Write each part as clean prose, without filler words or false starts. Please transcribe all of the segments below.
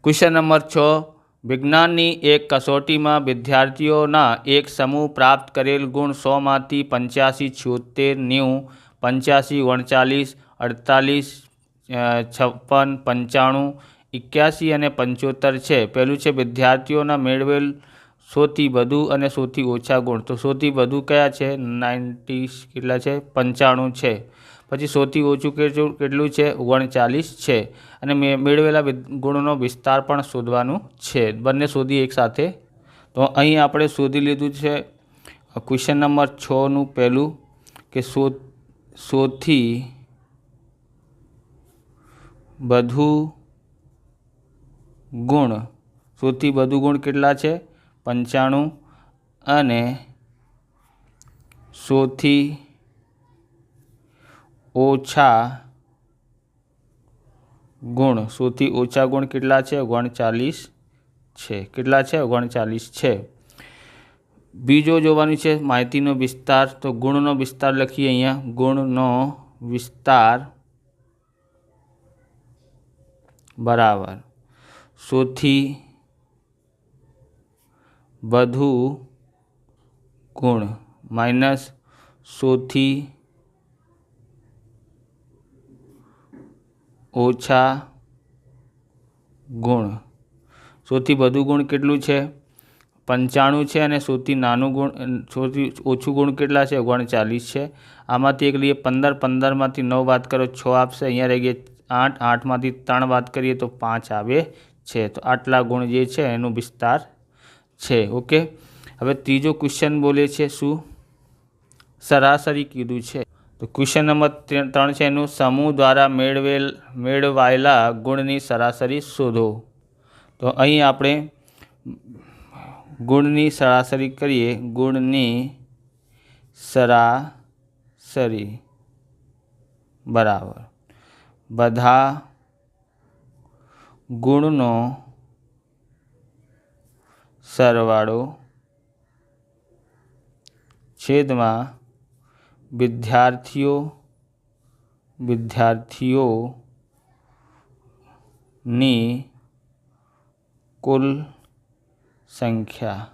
Question number 6 विज्ञाननी एक कसोटी में विद्यार्थीओना एक समूह प्राप्त करेल गुण 100 मांथी 85, 76, 90, 85, 39, 48, 56, 95, 81 અને 75 છે। પહેલું છે વિદ્યાર્થીઓના મેળવેલ 100 થી વધુ અને 100 થી ઓછા ગુણ। તો 100 થી વધુ કયા છે? 90 કેટલા છે? 95 છે। પછી 100 થી ઓછું કેટલું છે? 39 છે। અને મેળવેલા ગુણનો વિસ્તાર પણ શોધવાનું છે। બંને શોધી એકસાથે। તો અહીં આપણે શોધી લીધું છે ક્વેશ્ચન નંબર 6નું પહેલું કે 100 થી વધુ ગુણ 100 થી વધુ ગુણ કેટલા છે? 95 અને 100 થી ઓછા ગુણ 100 થી ઓછા ગુણ કેટલા છે? 39 છે। કેટલા છે? 39 છે। બીજો જોવાનું છે માહિતીનો વિસ્તાર। તો ગુણનો વિસ્તાર લખીએ અહીંયા। ગુણનો વિસ્તાર બરાબર 100 થી વધુ ગુણ માઇનસ 100 થી ઓછા ગુણ। 100 થી વધુ ગુણ કેટલું છે? 95 છે અને 100 થી નાનું ગુણ 100 થી ઓછું ગુણ કેટલા છે? 39 છે। આમાંથી એક લઈએ 15, 15માંથી 9 બાદ કરો 6 આપશે। અહીંયા રહી ગયા 8, 8માંથી 3 બાદ કરીએ તો 5 આવે છે। તો આટલા ગુણ જે છે એનો વિસ્તાર છે। ઓકે, હવે ત્રીજો ક્વેશ્ચન બોલે છે શું? સરાસરી કીધું છે। તો ક્વેશ્ચન નંબર 3 છે એનું સમૂહ દ્વારા મેળવાયેલા ગુણની સરાસરી શોધો। તો અહીં આપણે ગુણની સરાસરી કરીએ। ગુણની સરાસરી બરાબર બધા ગુણનો સરવાળો છેદમાં વિદ્યાર્થીઓની કુલ સંખ્યા।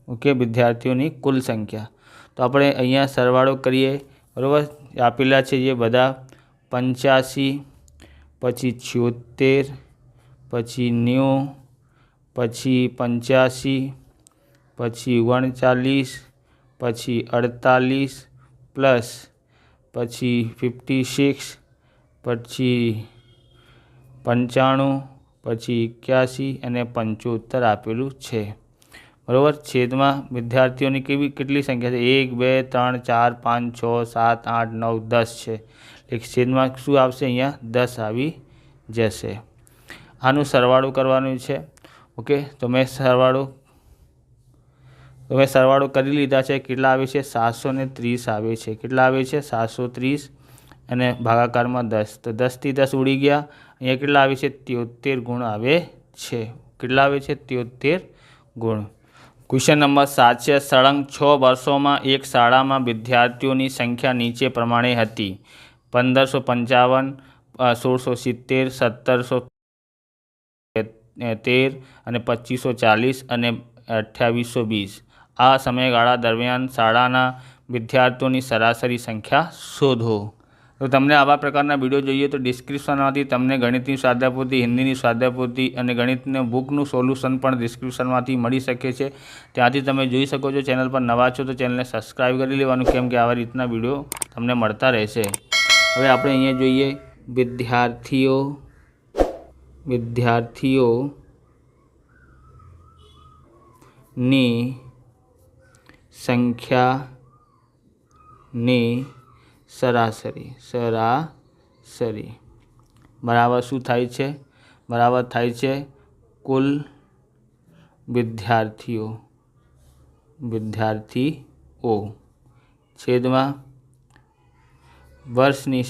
ઓકે, વિદ્યાર્થીઓની કુલ સંખ્યા। તો આપણે અહીંયા સરવાળો કરીએ બરાબર। આપેલા છે જે બધા 85, પછી 76, પછી 90, પછી 85, પછી 39, પછી 48 પ્લસ પછી 56, પછી 95, પછી 81 અને 75 આપેલું છે બરાબર। છેદમાં વિદ્યાર્થીઓની કેટલી સંખ્યા છે? 1, 2, 3, 4, 5, 6, 7, 8, 9, 10 છે। એટલે છેદમાં શું આવશે? અહીંયા 10 આવી જશે। આનું સરવાળો કરવાનું છે। ઓકે, તો મેં સરવાળો કરી લીધા છે। કેટલા આવે છે? 730 આવે છે। કેટલા આવે છે? 730 અને ભાગાકારમાં 10। તો 10 થી 10 ઉડી ગયા। અહીંયા કેટલા આવે છે? 73 ગુણ આવે છે। કેટલા આવે છે? 73 ગુણ। ક્વેશ્ચન નંબર 7 છે સળંગ 6 વર્ષોમાં એક શાળામાં વિદ્યાર્થીઓની સંખ્યા નીચે પ્રમાણે હતી: 1555, 1670, 1713 અને 2540 અને 2820। આ સમયગાળા દરમિયાન શાળાના વિદ્યાર્થીઓની સરાસરી સંખ્યા શોધો। તો તમને આવા પ્રકારના વિડીયો જોઈએ તો ડિસ્ક્રિપ્શનમાંથી તમને ગણિતની સ્વાધ્યાયપોથી, હિન્દીની સ્વાધ્યાયપોથી અને ગણિતની બુકનું સોલ્યુશન પણ ડિસ્ક્રિપ્શનમાંથી મળી શકે છે। ત્યાંથી તમે જોઈ શકો છો। ચેનલ પર નવા છો તો ચેનલને સબસ્ક્રાઈબ કરી લેવાનું, કેમ કે આવા રીતના વિડીયો તમને મળતા રહેશે। હવે આપણે અહીંયા જોઈએ વિદ્યાર્થીઓની સંખ્યાની સરાસરી બરાબર શું થાય છે? બરાબર થાય છે કુલ વિદ્યાર્થીઓ છેદમાં વર્ષની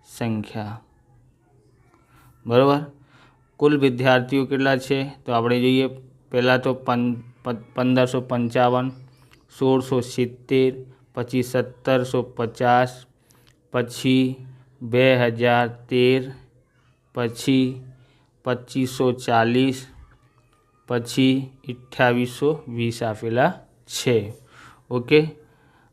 સંખ્યા બરાબર। કુલ વિદ્યાર્થીઓ કેટલા છે? તો આપણે જોઈએ પહેલાં તો 1555, 1670, પછી 1750, પછી 2013, પછી 2540, પછી 2820 આપેલા છે. ઓકે,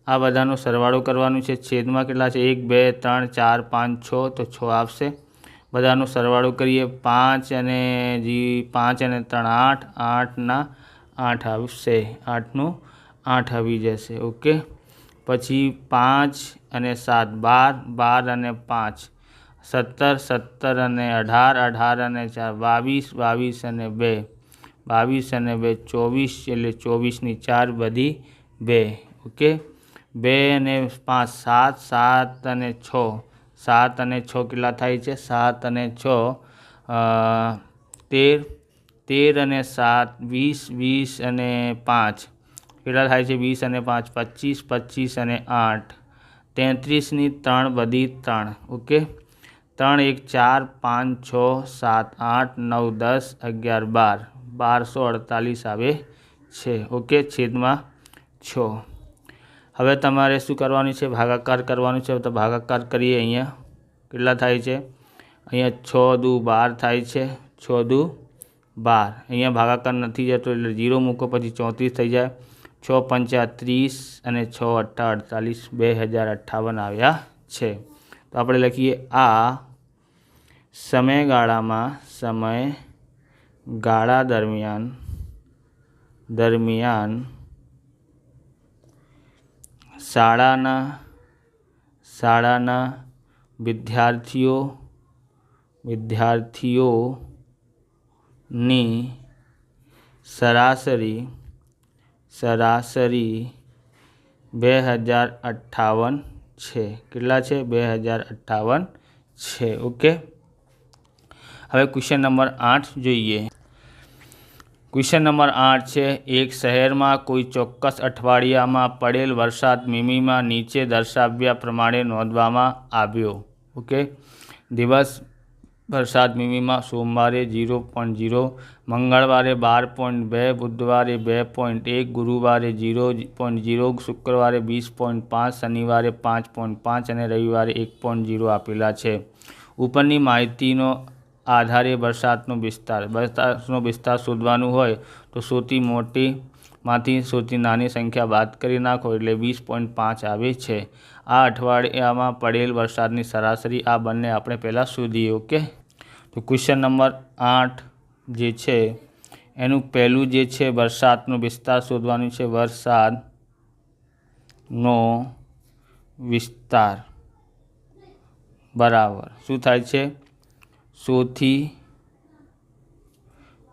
આ બધાનો સરવાળો કરવાનો છે. છેદમાં કેટલા છે? 1 2 3 4 5 6, તો 6 આવશે. બધાનો સરવાળો કરીએ. 5 અને 3 8, 8ના 8 આવશે. 8નું 8 આવી જશે. ઓકે, પછી 5 અને 7 12, 12 અને 5 17, 17 અને 18, 18 અને 4 22, 22 અને 2 22 અને 2 24, એટલે 24ની 4 બધી 2. ઓકે, 2 અને 5 7, 7 અને 6, 7 અને 6 કેટલા થાય છે? 7 અને 6 13, 13 અને 7 20, 20 અને 5 કેટલા થાય છે? 20 અને 5 25, 25 અને 8 33ની 3 બધી 3. ઓકે, 3 1 4 5 6 7 8 9 10 11 12, 1248 આવે છે. ઓકે, છેદમાં 6. હવે તમારે શું કરવાનું છે? ભાગાકાર કરવાનું છે. તો ભાગાકાર કરીએ. અહીંયા કેટલા થાય છે? અહીંયા 6 દુ 12 થાય છે. 6 દુ 12. અહીંયા ભાગાકાર નથી જતો એટલે 0 મૂકો, પછી 34 થઈ જાય. 6 પંચા 30 અને 6 અઠ્ઠા 48, 2058 આવ્યા છે. તો આપણે લખીએ આ સમયગાળા દરમિયાન શાળાના વિદ્યાર્થીઓની સરાસરી 2058 છે. કેટલા છે? 2058 છે. ઓકે, હવે ક્વેશ્ચન નંબર 8 જોઈએ. ક્વેશ્ચન નંબર 8 છે, એક શહેરમાં કોઈ ચોક્કસ અઠવાડિયામાં પડેલ વરસાદ મીમીમાં નીચે દર્શાવ્યા પ્રમાણે નોંધવામાં આવ્યો. ઓકે, દિવસ વરસાદ મીમીમાં સોમવારે 0.0, મંગળવારે 12.2, બુધવારે 2.1, ગુરુવારે 0.0, શુક્રવારે 20.5, શનિવારે 5.5 અને રવિવારે 1.0 આપેલા છે. ઉપરની માહિતીનો આધારે વરસાદનો વિસ્તાર શોધવાનું હોય તો સૌથી મોટીમાંથી સૌથી નાની સંખ્યા બાદ કરી નાખો એટલે 20.5 આવે છે. આ અઠવાડિયામાં પડેલ વરસાદની સરાસરી આ બંને આપણે પહેલાં શોધીએ. ઓકે, તો ક્વેશ્ચન નંબર 8 જે છે એનું પહેલું જે છે વરસાદનો વિસ્તાર શોધવાનું છે. વરસાદનો વિસ્તાર બરાબર શું થાય છે? સૌથી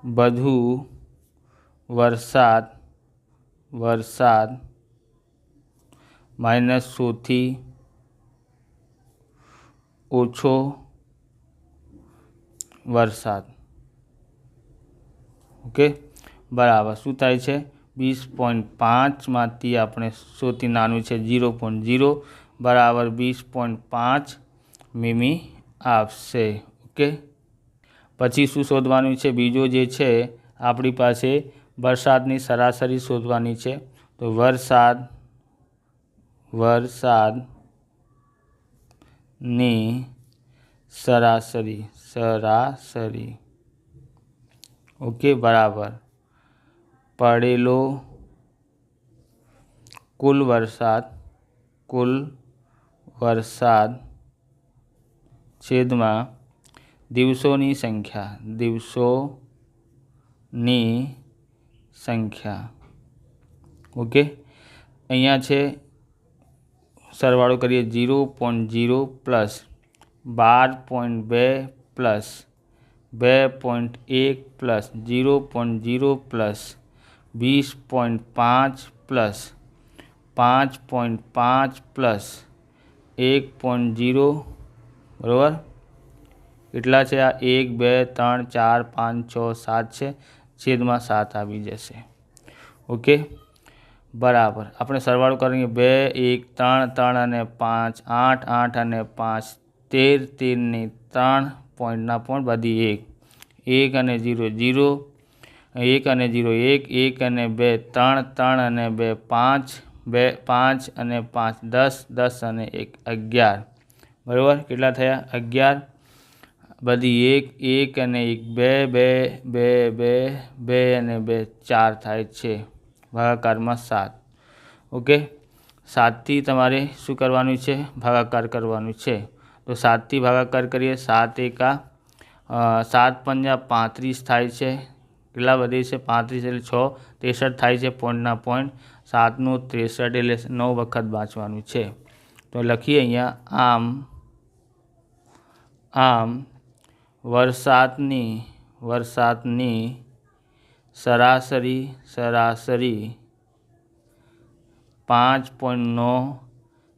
વધુ વરસાદ માઇનસ સૌથી ઓછો વરસાદ. ઓકે, બરાબર શું થાય છે? 20.5માંથી આપણે સૌથી નાનું છે 0.0 બરાબર 20.5 મીમી આવશે. ઓકે, પછી શું શોધવાનું છે? બીજો જે છે આપણી પાસે વરસાદની સરાસરી શોધવાની છે. તો વરસાદની સરાસરી ઓકે બરાબર પડેલો કુલ વરસાદ છેદમાં દિવસોની સંખ્યા. ઓકે, અહીંયા છે સરવાળો કરીએ. 0.0 plus 12.2 plus 2.1 plus 0.0 plus 20.5 plus 5.5 plus 1.0 બરાબર કેટલા છે? આ 1 2 3 4 5 6 7 છે. છેદમાં 7 આવી જશે. ઓકે, બરાબર આપણે સરવાળો કરીએ. 2 1 3 3 અને 5 8 8 અને 5 13 13ની 3 પોઈન્ટના પોઈન્ટ બધી 1 અને 0 0 1 અને 0 1 1 અને 2 3 3 અને 2 5 2 5 અને 5 10 10 અને 1 11 બરાબર કેટલા થયા? 11 બધી એક એક અને એક બે બે બે બે બે અને બે 4 થાય છે, ભાગાકારમાં 7. ઓકે, 7થી તમારે શું કરવાનું છે? ભાગાકાર કરવાનું છે. તો 7થી ભાગાકાર કરીએ. 7 એકા 7 પંજા 35 થાય છે. કેટલા વધે છે? 35 એટલે 6 63 થાય છે. પોઈન્ટના પોઈન્ટ 7નું 63 એટલે 9 વખત વાંચવાનું છે. તો લખીએ અહીંયા આમ વરસાદની સરાસરી 5.9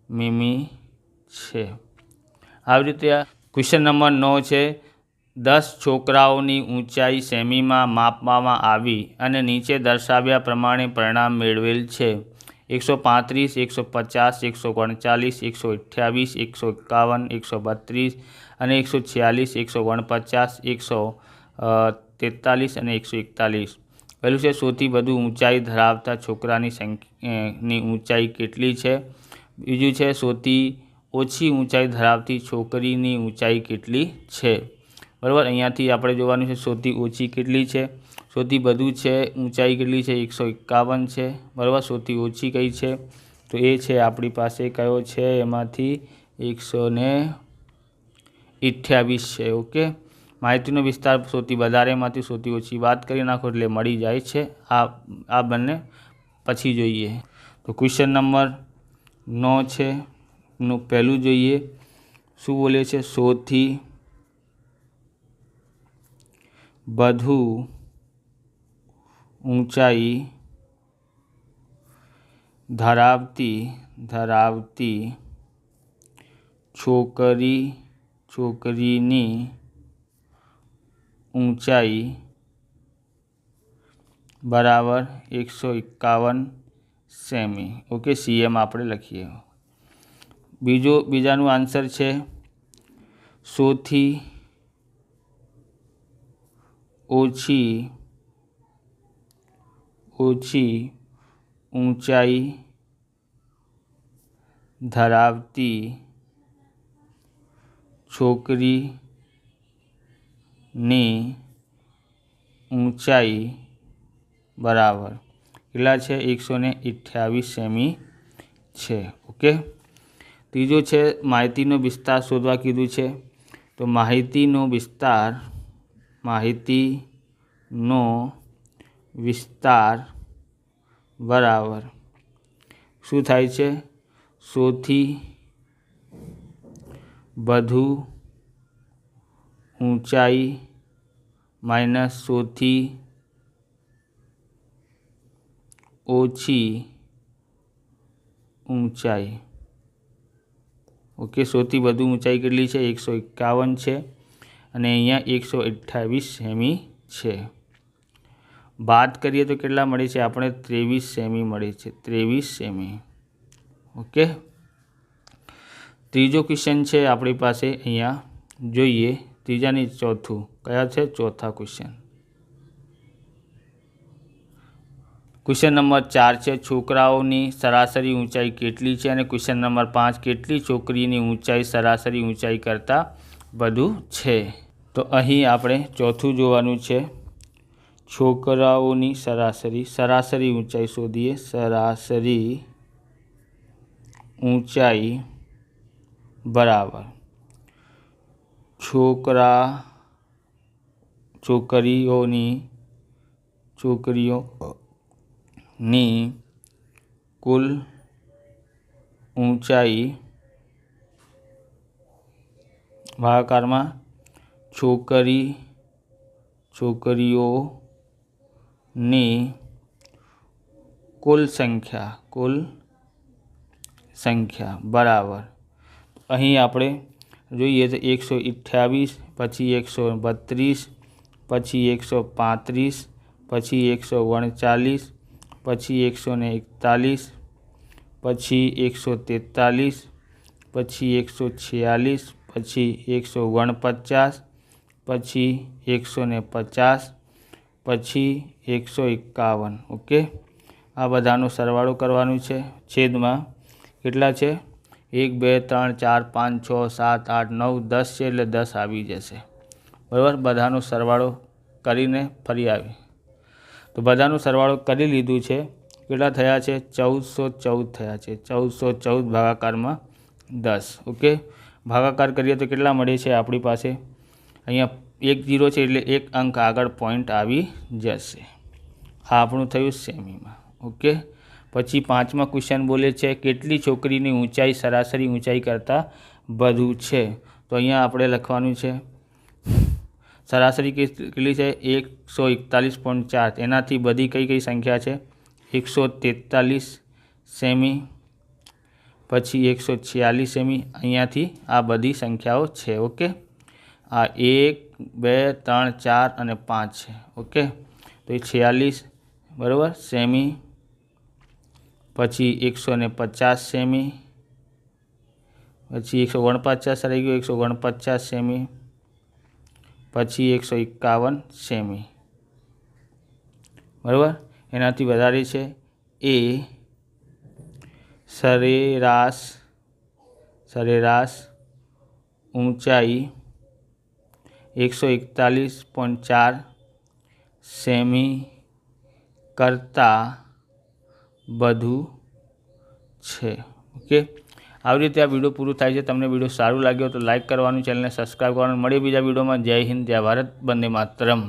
મીમી છે. આવી રીતે ક્વેશ્ચન નંબર 9 છે. 10 છોકરાઓની ઊંચાઈ સેમીમાં માપવામાં આવી અને નીચે દર્શાવ્યા પ્રમાણે પરિણામ મેળવેલ છે. 135, 150, 139, 128, 151, 132 અને 146, 149, 143 અને 141. પહેલું છે સૌથી વધુ ઊંચાઈ ધરાવતા છોકરાની ઊંચાઈ કેટલી છે. બીજું છે સૌથી ઓછી ઊંચાઈ ધરાવતી છોકરીની ઊંચાઈ કેટલી છે. બરાબર, અહીંયાથી આપણે જોવાનું છે સૌથી ઓછી કેટલી છે, સૌથી વધુ છે ઊંચાઈ કેટલી છે 151 છે. બરાબર, સૌથી ઓછી કઈ છે? તો એ છે આપણી પાસે કયો છે? એમાંથી 128 છે. ઓકે, માહિતીનો વિસ્તાર સૌથી વધારેમાંથી સૌથી ઓછી વાત કરી નાખો એટલે મળી જાય છે. આ બંને પછી જોઈએ. તો ક્વેશ્ચન નંબર 9 છે નું પહેલું જોઈએ. શું બોલે છે? સૌથી વધુ ઊંચાઈ ધરાવતી છોકરીની ઊંચાઈ બરાબર 151 સેમી. ઓકે, CM આપણે લખીએ. બીજાનું આન્સર છે સૌથી ઓછી ઊંચાઈ ધરાવતી છોકરીની ઊંચાઈ બરાબર કેટલા છે? 128 સેમી છે. ઓકે, ત્રીજો છે માહિતીનો વિસ્તાર શોધવા કીધું છે. તો માહિતીનો વિસ્તાર બરાબર શું થાય છે? સૌથી વધુ ઊંચાઈ માઇનસ સૌથી ઓછી ઊંચાઈ. ઓકે, સૌથી વધુ ઊંચાઈ કેટલી છે? 151 છે અને અહીંયા 128 સેમી છે. બાદ કરીએ તો કેટલા મળે છે? આપણે 23 સેમી મળે છે. 23 સેમી. ઓકે, ત્રીજો ક્વેશ્ચન છે આપણી પાસે. અહીંયા જોઈએ ત્રીજાની ચોથું. કયા છે? ચોથા ક્વેશ્ચન. ક્વેશ્ચન નંબર 4 છે છોકરાઓની સરાસરી ઊંચાઈ કેટલી છે. અને ક્વેશ્ચન નંબર 5 કેટલી છોકરીની ઊંચાઈ સરાસરી ઊંચાઈ કરતાં વધુ છે. તો અહીં આપણે ચોથું જોવાનું છે. છોકરાઓની સરાસરી ઊંચાઈ શોધીએ. સરાસરી ઊંચાઈ બરાબર છોકરીઓની કુલ ઊંચાઈ ભાગાકારમાં છોકરીઓની કુલ સંખ્યા બરાબર. અહીં આપણે જોઈએ તો 128, પછી 132, પછી 135, પછી 139, પછી 141, પછી 143, પછી 146, પછી 149, પછી 150, પછી 151. ઓકે, આ બધાનો સરવાળો કરવાનું છે. છેદમાં કેટલા છે? 1 2 3 4 5 6 7 8 9 10 છે એટલે 10 આવી જશે. બરાબર. બધાનો સરવાળો કરીને ફરી આવી તો બધાનો સરવાળો કરી લીધું છે. કેટલા થયા છે? 1414 થયા છે. 1414 ભાગાકારમાં 10. ઓકે, ભાગાકાર કરીએ તો કેટલા મળે છે આપણી પાસે? અહીંયા 1 0 છે એટલે એક અંક આગળ પોઈન્ટ આવી જશે. આ આપણું થયું સેમીમાં. ઓકે, પછી 5મા ક્વેશ્ચન બોલે છે કેટલી છોકરીની ઊંચાઈ સરાસરી ઊંચાઈ કરતાં વધુ છે? તો અહીંયા આપણે લખવાનું છે સરાસરી કેટલી છે? 141.4. એનાથી બધી કઈ કઈ સંખ્યા છે? 143 સેમી, પછી 146 સેમી. અહીંયાથી આ બધી સંખ્યાઓ છે. ઓકે, આ 1 2 3 4 અને 5 છે. ઓકે, તો એ 46 બરાબર સેમી, પછી 150 સેમી, પછી 149 રહી ગયું 149 સેમી, પછી 151 સેમી. બરાબર. એનાથી વધારે છે એ સરેરાશ ઊંચાઈ 141.4 સેમી કરતાં વધુ છે. ઓકે, આવી રીતે આ વિડીયો પૂરું થાય છે. તમને વિડીયો સારું લાગ્યો તો લાઇક કરવાનું, ચેનલને સબસ્ક્રાઈબ કરવાનું. મળીએ બીજા વિડીયોમાં. જય હિન્દ, જય ભારત, વંદે માતરમ.